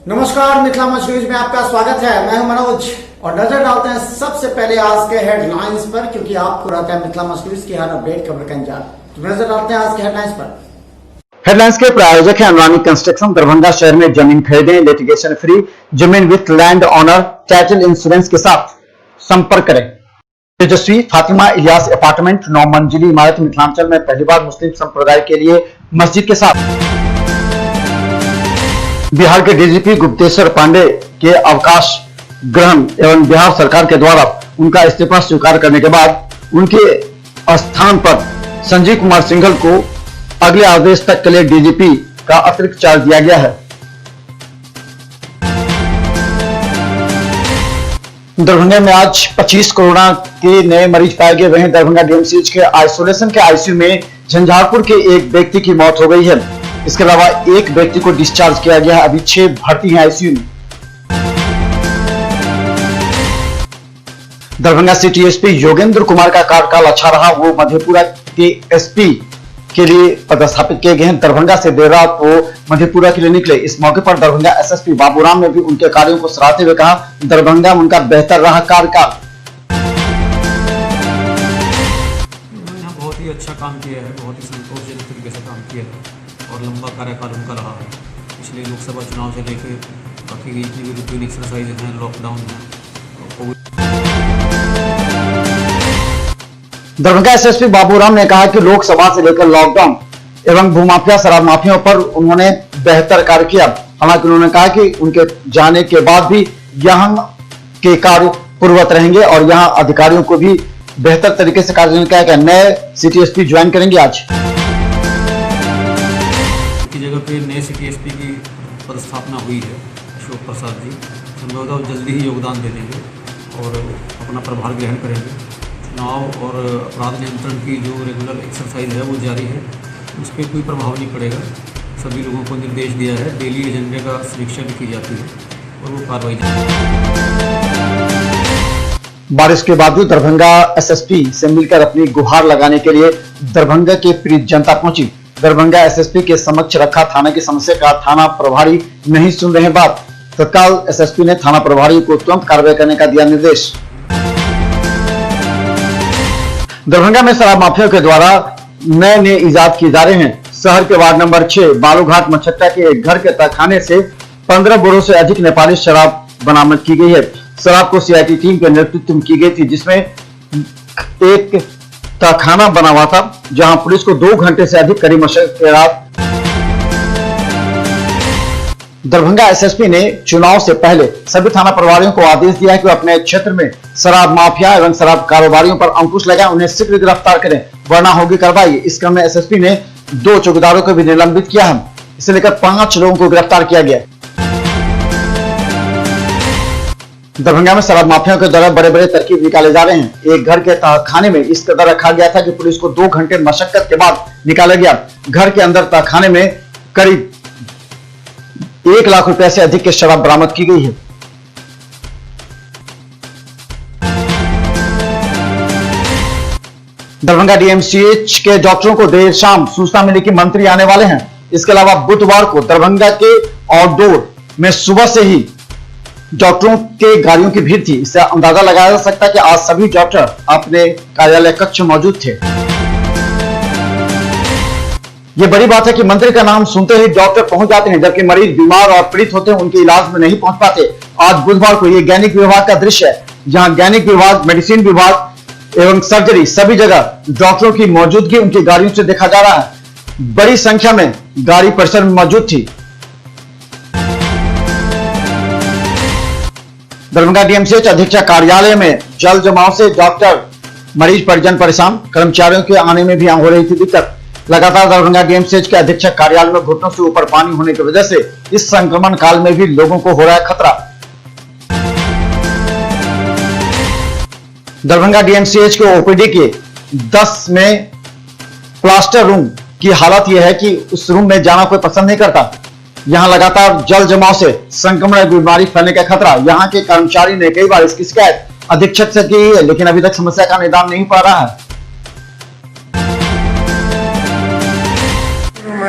नमस्कार, मिथिला मंच न्यूज में आपका स्वागत है। मैं हूं मनोज और नजर डालते हैं सबसे पहले आज के हेडलाइंस पर, क्योंकि आपको रहता है मिथिला मंच न्यूज की हर अपडेट खबर का इंतजार। तो नजर डालते हैं आज के हेडलाइंस पर। हेडलाइंस के प्रायोजक है अनुरानी कंस्ट्रक्शन। दरभंगा शहर में जमीन खरीदें लिटिगेशन फ्री, जमीन with land owner title insurance के साथ संपर्क करें। तेजस्वी फातिमा इलियास अपार्टमेंट 9 मंजिली इमारत मिथिलांचल में पहली बार मुस्लिम संप्रदाय के लिए मस्जिद के साथ। बिहार के डीजीपी गुप्तेश्वर पांडे के अवकाश ग्रहण एवं बिहार सरकार के द्वारा उनका इस्तीफा स्वीकार करने के बाद उनके स्थान पर संजीव कुमार सिंघल को अगले आदेश तक के लिए डीजीपी का अतिरिक्त चार्ज दिया गया है। दरभंगा में आज 25 कोरोना के नए मरीज पाए गए। वहीं दरभंगा डीएमसीएच के आइसोलेशन के आईसीयू में झंझारपुर के एक व्यक्ति की मौत हो गई है। इसके अलावा एक व्यक्ति को डिस्चार्ज किया गया है। अभी 6 भर्ती हैं आईसीयू में। दरभंगा सिटी एसपी योगेंद्र कुमार का कार्यकाल अच्छा रहा। वो मधेपुरा के एसपी के लिए पदस्थापित किए गए हैं। दरभंगा से देर रात वो मधेपुरा के लिए निकले। इस मौके पर दरभंगा एसएसपी बाबूराम ने भी उनके कार्यों को सराहते हुए कहा, दरभंगा में उनका बेहतर रहा कार्यकाल। बहुत ही अच्छा काम किया है, बहुत ही संतोषजनक तरीके से काम किया है और लंबा कार्यकाल उनका रहा है। पिछले लोकसभा चुनाव से लेकर बाकी जितनी भी रूटीन एक्सरसाइज हैं, लॉकडाउन है, दरभंगा एसएसपी बाबूराम ने कहा कि लोकसभा से लेकर लॉकडाउन एवं भूमाफिया शराब माफियाओं पर उन्होंने बेहतर कार्य किया। हालांकि उन्होंने कहा कि उनके जाने के बाद भी यहां के कार्य पूर्ववत रहेंगे और यहां अधिकारियों को भी बेहतर तरीके से कार्य करने का नए सिटी एसपी ज्वाइन करेंगे। आज की जगह पे नए सिटी एसपी की पदस्थापना हुई है अशोक प्रसाद जी। संभवतः जल्दी ही योगदान दे देंगे और अपना प्रभार ग्रहण करेंगे। चुनाव और अपराध नियंत्रण की जो रेगुलर एक्सरसाइज है वो जारी है, उस पर कोई प्रभाव नहीं पड़ेगा। सभी लोगों को निर्देश दिया है, डेली एजेंडे का समीक्षा भी की जाती है और वो कार्रवाई। बारिश के बावजूद दरभंगा एसएसपी से मिलकर अपनी गुहार लगाने के लिए दरभंगा के पीड़ित जनता पहुंची। दरभंगा एसएसपी के समक्ष रखा थाना की समस्या का थाना प्रभारी नहीं सुन रहे बात। तत्काल एसएसपी ने थाना प्रभारी को तुरंत कार्रवाई करने का दिया निर्देश। दरभंगा में शराब माफियाओं के द्वारा नए इजाद किए जा रहे हैं। शहर के वार्ड नंबर 6 बालूघाट मच्छट्टा के एक घर के तहखाने से 15 बोरों से अधिक नेपाली शराब बरामद की गई है। शराब को सीआईटी टीम के नेतृत्व में की गई थी, जिसमें एक तहखाना बना हुआ था, जहां पुलिस को 2 घंटे से अधिक कड़ी मशक्कत के बाद दरभंगा एसएसपी ने चुनाव से पहले सभी थाना प्रभारियों को आदेश दिया है कि वे अपने क्षेत्र में शराब माफिया एवं शराब कारोबारियों पर अंकुश लगाएं, उन्हें शीघ्र गिरफ्तार करें, वरना होगी कार्रवाई। इस क्रम में एसएसपी ने 2 चौकीदारों को भी निलंबित किया है। इसे लेकर 5 लोगों को गिरफ्तार किया गया। दरभंगा में शराब माफियाओं के द्वारा बड़े बड़े तरकीब निकाले जा रहे हैं। एक घर के तहखाने में इस कदर रखा गया था कि पुलिस को 2 घंटे मशक्कत के बाद निकाला गया। घर के अंदर तहखाने में करीब 1 लाख रुपए से अधिक की शराब बरामद की गई है। दरभंगा डीएमसीएच के डॉक्टरों को देर शाम सूचना मिली कि मंत्री आने वाले हैं। इसके अलावा बुधवार को दरभंगा के आउटडोर में सुबह से ही डॉक्टरों के गाड़ियों की भीड़ थी। इससे अंदाजा लगाया जा सकता है कि आज सभी डॉक्टर अपने कार्यालय कक्ष में मौजूद थे। यह बड़ी बात है कि मंत्री का नाम सुनते ही डॉक्टर पहुंच जाते हैं, जबकि मरीज बीमार और पीड़ित होते हैं, उनके इलाज में नहीं पहुंच पाते। आज बुधवार को यह गैनिक विभाग का दृश्य है, जहां गैनिक विभाग, मेडिसिन विभाग एवं सर्जरी सभी जगह डॉक्टरों की मौजूदगी उनकी गाड़ियों से देखा जा रहा है। बड़ी संख्या में गाड़ी परिसर में मौजूद थी। दरभंगा डीएमसीएच अधीक्षक कार्यालय में जल जमाव से डॉक्टर, मरीज, परिजन परेशान। कर्मचारियों के आने में भी हो रही थी दिक्कत। लगातार दरभंगा डीएमसीएच के अधीक्षक कार्यालय में घुटनों से ऊपर पानी होने की वजह से इस संक्रमण काल में भी लोगों को हो रहा है खतरा। दरभंगा डीएमसीएच के ओपीडी के 10 में प्लास्टर रूम की हालत यह है कि उस रूम में जाना कोई पसंद नहीं करता। यहां लगातार जल जमाव से संक्रमण बीमारी फैलने का खतरा। यहां के कर्मचारी ने कई बार इसकी शिकायत अधीक्षक से की है, लेकिन अभी तक समस्या का निदान नहीं पा रहा है।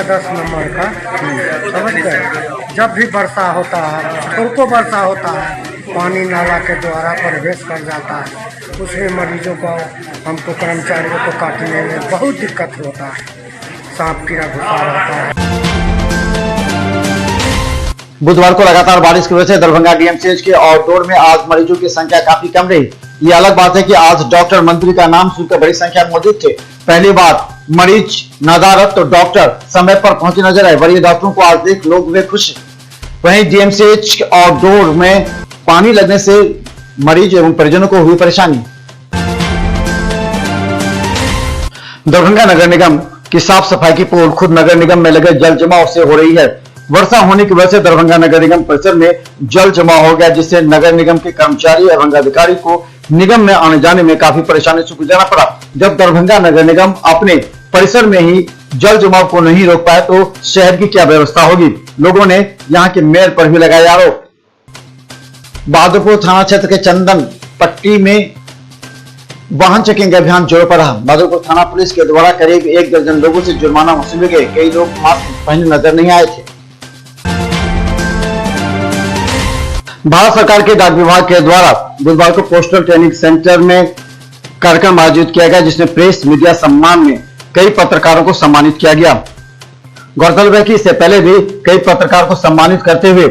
10 नंबर का समझ गए। जब भी वर्षा होता है, थोड़ा वर्षा होता है, पानी नाला के द्वारा प्रवेश कर जाता है। उसमें मरीजों को, हमको कर्मचारियों को काटने में बहुत दिक्कत होता है। सांप कीड़ा घुसा रहता है। बुधवार को लगातार बारिश की वजह से दरभंगा डीएमसीएच के आउटडोर में आज मरीजों की संख्या काफी कम रही। ये अलग बात है कि आज डॉक्टर मंत्री का नाम सुनकर बड़ी संख्या में मौजूद थे। पहली बार मरीज नदारत तो डॉक्टर समय पर पहुंचे नजर आए। वरीय डॉक्टरों को आज देख लोग हुए खुश। वहीं डीएमसीएच आउटडोर में पानी लगने से मरीज एवं परिजनों को हुई परेशानी। दरभंगा नगर निगम की साफ सफाई की पोल खुद नगर निगम में लगे जल जमाव से हो रही है। वर्षा होने की वजह से दरभंगा नगर निगम परिसर में जल जमा हो गया, जिससे नगर निगम के कर्मचारी एवं अधिकारी को निगम में आने जाने में काफी परेशानी से गुजरना पड़ा। जब दरभंगा नगर निगम अपने परिसर में ही जल जमाव को नहीं रोक पाए तो शहर की क्या व्यवस्था होगी। लोगों ने यहाँ के मेयर पर भी लगाया आरोप। बहादुरपुर थाना क्षेत्र के चंदन पट्टी में वाहन चेकिंग अभियान जोरों पर रहा। बहादुरपुर थाना पुलिस के द्वारा करीब 1 दर्जन लोगों से जुर्माना वसूले गए। कई लोग मास्क पहने नजर नहीं आए थे। भारत सरकार के डाक विभाग के द्वारा बुधवार को पोस्टल ट्रेनिंग सेंटर में कार्यक्रम आयोजित किया गया, जिसमें प्रेस मीडिया सम्मान में कई पत्रकारों को सम्मानित किया गया। गौरतलब है कि इससे पहले भी कई पत्रकारों को सम्मानित करते हुए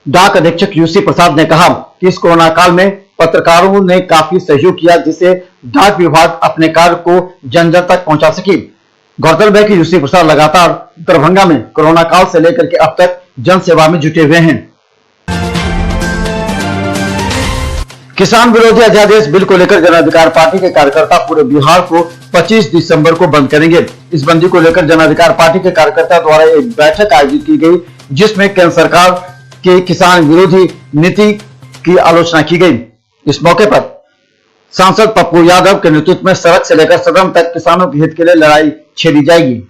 डाक अधीक्षक यूसी प्रसाद ने कहा कि इस कोरोना काल में पत्रकारों ने काफी सहयोग किया, जिससे डाक विभाग अपने कार्य को जन जन तक पहुंचा सके। गौरतलब है कि यूसी प्रसाद लगातार दरभंगा में कोरोना काल से लेकर के अब तक जन सेवा में जुटे हुए हैं। किसान विरोधी अध्यादेश बिल को लेकर जन अधिकार पार्टी के कार्यकर्ता पूरे बिहार को 25 दिसंबर को बंद करेंगे। इस बंदी को लेकर जन अधिकार पार्टी के कार्यकर्ता द्वारा एक बैठक आयोजित की गई, जिसमें केंद्र सरकार के किसान विरोधी नीति की आलोचना की गई। इस मौके पर सांसद पप्पू यादव के नेतृत्व में सड़क से लेकर सदन तक किसानों के हित के लिए लड़ाई छेड़ी जाएगी।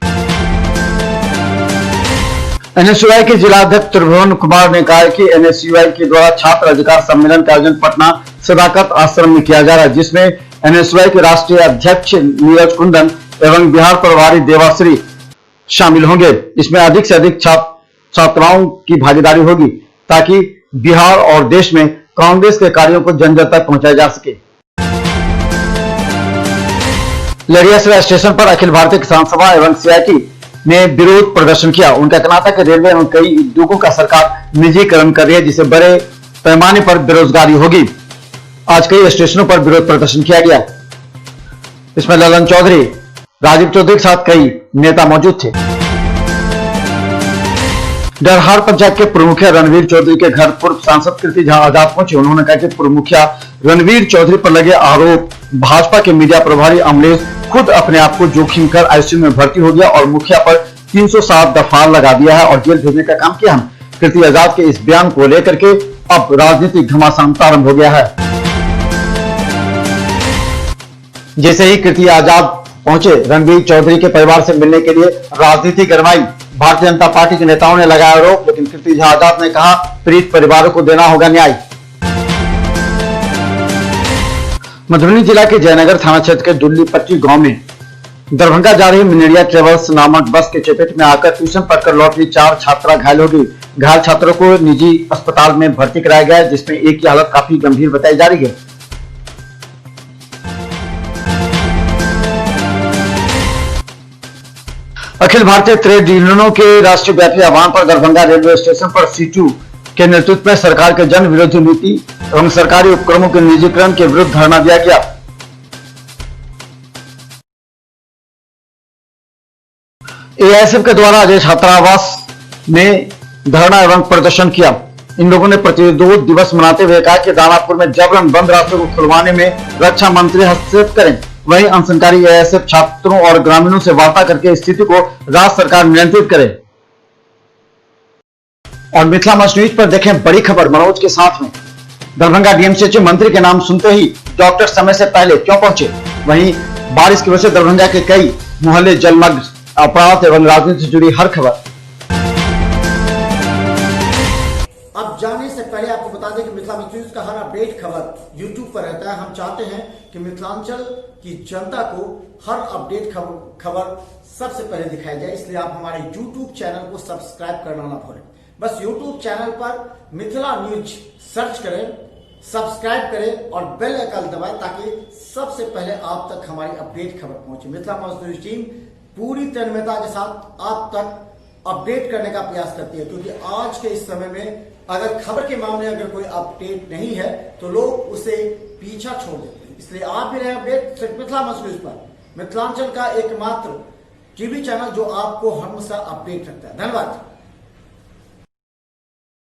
एनएसयूआई के जिलाध्यक्ष त्रिभुवन कुमार ने कहा कि एनएसयूआई के द्वारा छात्र अधिकार सम्मेलन का आयोजन पटना सदाकत आश्रम में किया जा रहा है, जिसमें एनएसयूआई के राष्ट्रीय अध्यक्ष नीरज कुंदन एवं बिहार प्रभारी देवाश्री शामिल होंगे। इसमें अधिक से अधिक छात्राओं की भागीदारी होगी, ताकि बिहार और देश में कांग्रेस के कार्यों को जन जन तक पहुंचाया जा सके। लड़ियासराय स्टेशन पर अखिल भारतीय किसान सभा एवं सीआईटी ने विरोध प्रदर्शन किया। उनका कहना था कि रेलवे एवं कई उद्योगों का सरकार निजीकरण कर रही है, जिससे बड़े पैमाने पर बेरोजगारी होगी। आज कई स्टेशनों पर विरोध प्रदर्शन किया गया। इसमें ललन चौधरी, राजीव चौधरी के साथ कई नेता मौजूद थे। डरहार पंचायत के पूर्व मुखिया रणवीर चौधरी के घर पूर्व सांसद कीर्ति झा आजाद पहुंचे। उन्होंने कहा कि पूर्व मुखिया रणवीर चौधरी पर लगे आरोप भाजपा के मीडिया प्रभारी अमलेश खुद अपने आप को जोखिम कर आईसीयू में भर्ती हो गया और मुखिया पर 307 दफा लगा दिया है और जेल भेजने का काम किया। कीर्ति आजाद के इस बयान को लेकर के अब राजनीतिक घमासान प्रारंभ हो गया है। जैसे ही कीर्ति आजाद पहुंचे, रणवीर चौधरी के परिवार से मिलने के लिए राजनीति गरमाई। भारतीय जनता पार्टी के नेताओं ने लगाया आरोप, लेकिन कीर्ति झा आजाद ने कहा पीड़ित परिवारों को देना होगा न्याय। मधुबनी जिला के जयनगर थाना क्षेत्र के दुल्ली पट्टी गांव में दरभंगा जा रही मिनेरिया ट्रेवल्स नामक बस के चपेट में आकर ट्यूशन पढ़कर लौट रही 4 छात्रा घायल हो गई। घायल छात्रों को निजी अस्पताल में भर्ती कराया गया है, जिसमें एक की हालत काफी गंभीर बताई जा रही है। अखिल भारतीय ट्रेड यूनियनों के राष्ट्रीय व्यापी आह्वान पर दरभंगा रेलवे स्टेशन पर सीटू के नेतृत्व में सरकार के जन विरोधी नीति एवं सरकारी उपक्रमों के निजीकरण के विरुद्ध धरना दिया गया। एआईएसएफ के द्वारा आज छात्रावास में धरना एवं प्रदर्शन किया। इन लोगों ने प्रतिरोध दिवस मनाते हुए कहा कि दानापुर में जबरन बंद रास्तों को खुलवाने में रक्षा मंत्री हस्तक्षेप करें। वहीं अनशनकारी एआईएसएफ छात्रों और ग्रामीणों से वार्ता करके स्थिति को राज्य सरकार नियंत्रित करे। और मिथिला मंच न्यूज पर देखें बड़ी खबर मनोज के साथ में। दरभंगा डीएमसीएच मंत्री के नाम सुनते ही डॉक्टर समय से पहले क्यों पहुंचे। वहीं बारिश की वजह से दरभंगा के कई मोहल्ले जलमग्न, अपराध एवं राजनीति से जुड़ी हर खबर। अब जाने से पहले आपको बता दें कि मिथिला मंच न्यूज का हर अपडेट खबर यूट्यूब पर रहता है। हम हम चाहते हैं कि मिथिलांचल की जनता को हर अपडेट खबर सबसे पहले दिखाई जाए, इसलिए आप हमारे YouTube चैनल को सब्सक्राइब करना ना भूलें। बस YouTube चैनल पर मिथिला न्यूज सर्च करें, सब्सक्राइब करें और बेल आइकन दबाएं ताकि सबसे पहले आप तक हमारी अपडेट खबर पहुंचे। मिथिला न्यूज टीम पूरी तन्मयता के साथ आप तक अपडेट करने का प्रयास करती है, क्योंकि आज के इस समय में अगर खबर के मामले में अगर कोई अपडेट नहीं है तो लोग उसे पीछा छोड़ देते हैं। इसलिए आप भी रहे अपडेट सिर्फ मिथिला न्यूज पर, मिथिलांचल का एकमात्र टीवी चैनल जो आपको हमेशा अपडेट रखता है। धन्यवाद।